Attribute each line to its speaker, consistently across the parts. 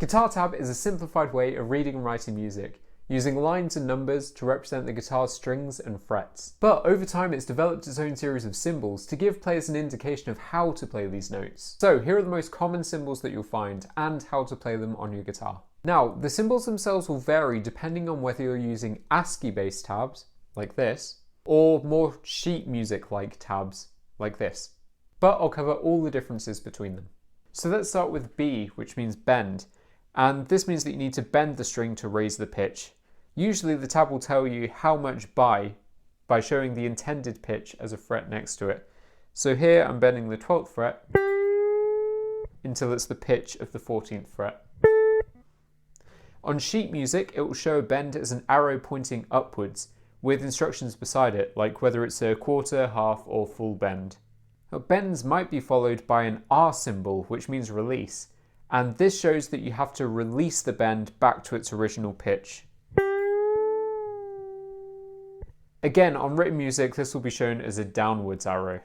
Speaker 1: Guitar tab is a simplified way of reading and writing music, using lines and numbers to represent the guitar's strings and frets. But over time it's developed its own series of symbols to give players an indication of how to play these notes. So here are the most common symbols that you'll find and how to play them on your guitar. Now, the symbols themselves will vary depending on whether you're using ASCII-based tabs, like this, or more sheet music-like tabs, like this. But I'll cover all the differences between them. So let's start with B, which means bend, and this means that you need to bend the string to raise the pitch. Usually the tab will tell you how much by showing the intended pitch as a fret next to it. So here I'm bending the 12th fret until it's the pitch of the 14th fret. On sheet music, it will show a bend as an arrow pointing upwards, with instructions beside it, like whether it's a quarter, half, or full bend. Now, bends might be followed by an R symbol, which means release, and this shows that you have to release the bend back to its original pitch. Again, on written music, this will be shown as a downwards arrow.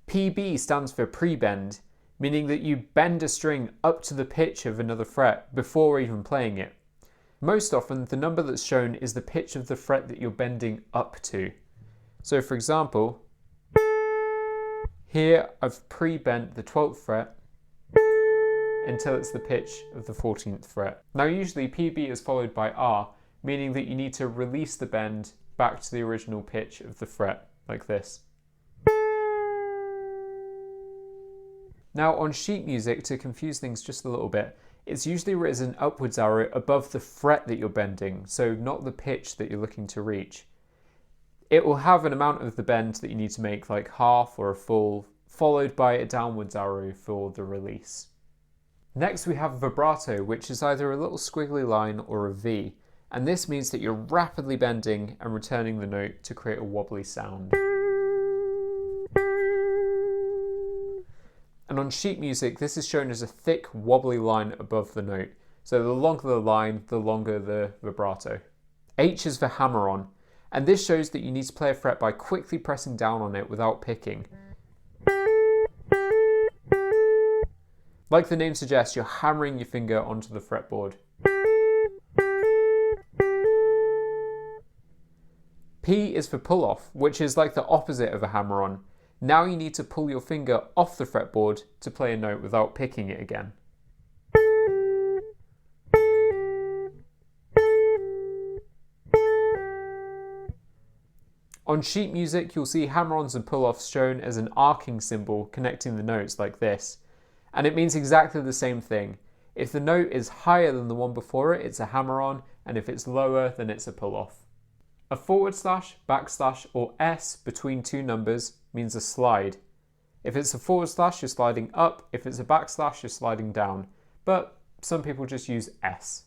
Speaker 1: PB stands for pre-bend, meaning that you bend a string up to the pitch of another fret before even playing it. Most often, the number that's shown is the pitch of the fret that you're bending up to. So for example, here I've pre-bent the 12th fret until it's the pitch of the 14th fret. Now usually PB is followed by R, meaning that you need to release the bend back to the original pitch of the fret, like this. Now on sheet music, to confuse things just a little bit, it's usually written as an upwards arrow above the fret that you're bending, so not the pitch that you're looking to reach. It will have an amount of the bend that you need to make, like half or a full, followed by a downwards arrow for the release. Next we have vibrato, which is either a little squiggly line or a V, and this means that you're rapidly bending and returning the note to create a wobbly sound. And on sheet music, this is shown as a thick, wobbly line above the note. So the longer the line, the longer the vibrato. H is for hammer-on, and this shows that you need to play a fret by quickly pressing down on it without picking. Like the name suggests, you're hammering your finger onto the fretboard. P is for pull-off, which is like the opposite of a hammer-on. Now you need to pull your finger off the fretboard to play a note without picking it again. On sheet music, you'll see hammer-ons and pull-offs shown as an arcing symbol connecting the notes like this. And it means exactly the same thing. If the note is higher than the one before it, it's a hammer-on, and if it's lower, then it's a pull-off. A forward slash, backslash, or S between two numbers means a slide. If it's a forward slash, you're sliding up. If it's a backslash, you're sliding down. But some people just use S.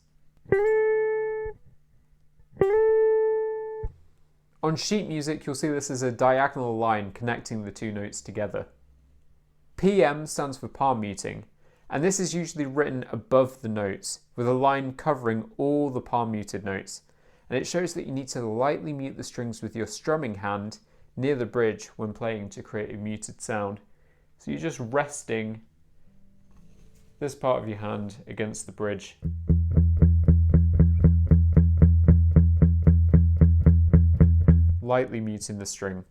Speaker 1: On sheet music, you'll see this as a diagonal line connecting the two notes together. PM stands for palm muting, and this is usually written above the notes, with a line covering all the palm muted notes. And it shows that you need to lightly mute the strings with your strumming hand near the bridge when playing to create a muted sound. So you're just resting this part of your hand against the bridge. Lightly muting the string.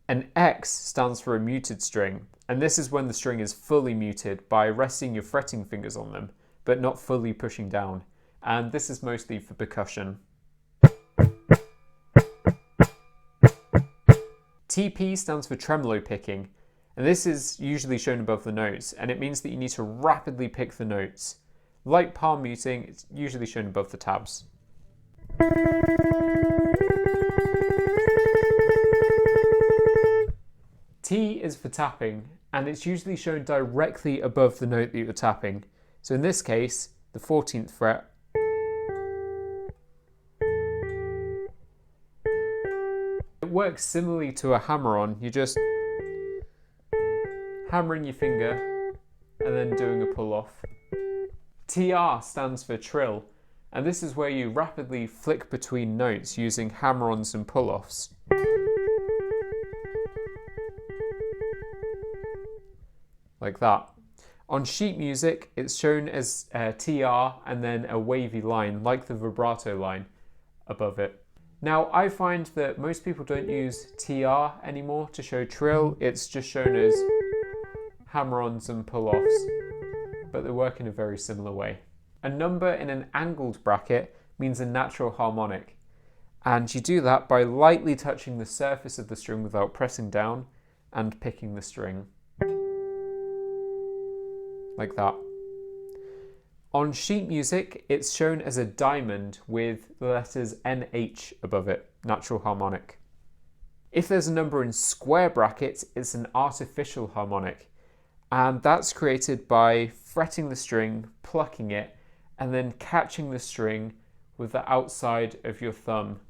Speaker 1: An X stands for a muted string, and this is when the string is fully muted by resting your fretting fingers on them, but not fully pushing down. And this is mostly for percussion. TP stands for tremolo picking, and this is usually shown above the notes, and it means that you need to rapidly pick the notes. Like palm muting, it's usually shown above the tabs. T is for tapping, and it's usually shown directly above the note that you're tapping. So in this case, the 14th fret. It works similarly to a hammer-on. You're just hammering your finger and then doing a pull-off. TR stands for trill, and this is where you rapidly flick between notes using hammer-ons and pull-offs. Like that. On sheet music, it's shown as TR and then a wavy line, like the vibrato line above it. Now, I find that most people don't use TR anymore to show trill. It's just shown as hammer-ons and pull-offs, but they work in a very similar way. A number in an angled bracket means a natural harmonic, and you do that by lightly touching the surface of the string without pressing down and picking the string. Like that. On sheet music, it's shown as a diamond with the letters NH above it, natural harmonic. If there's a number in square brackets, it's an artificial harmonic, and that's created by fretting the string, plucking it, and then catching the string with the outside of your thumb.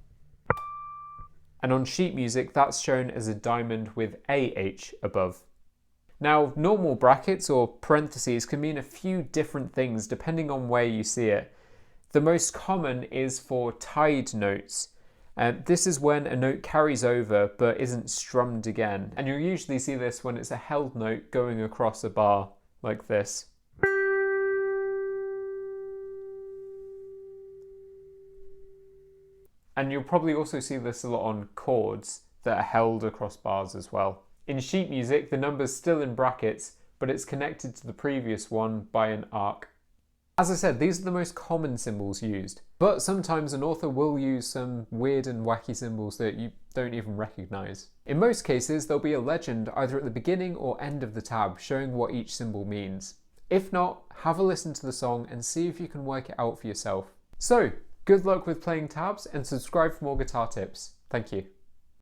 Speaker 1: And on sheet music, that's shown as a diamond with AH above. Now, normal brackets or parentheses can mean a few different things depending on where you see it. The most common is for tied notes. This is when a note carries over but isn't strummed again. And you'll usually see this when it's a held note going across a bar, like this. And you'll probably also see this a lot on chords that are held across bars as well. In sheet music, the number's still in brackets, but it's connected to the previous one by an arc. As I said, these are the most common symbols used, but sometimes an author will use some weird and wacky symbols that you don't even recognise. In most cases, there'll be a legend either at the beginning or end of the tab showing what each symbol means. If not, have a listen to the song and see if you can work it out for yourself. So, good luck with playing tabs and subscribe for more guitar tips. Thank you.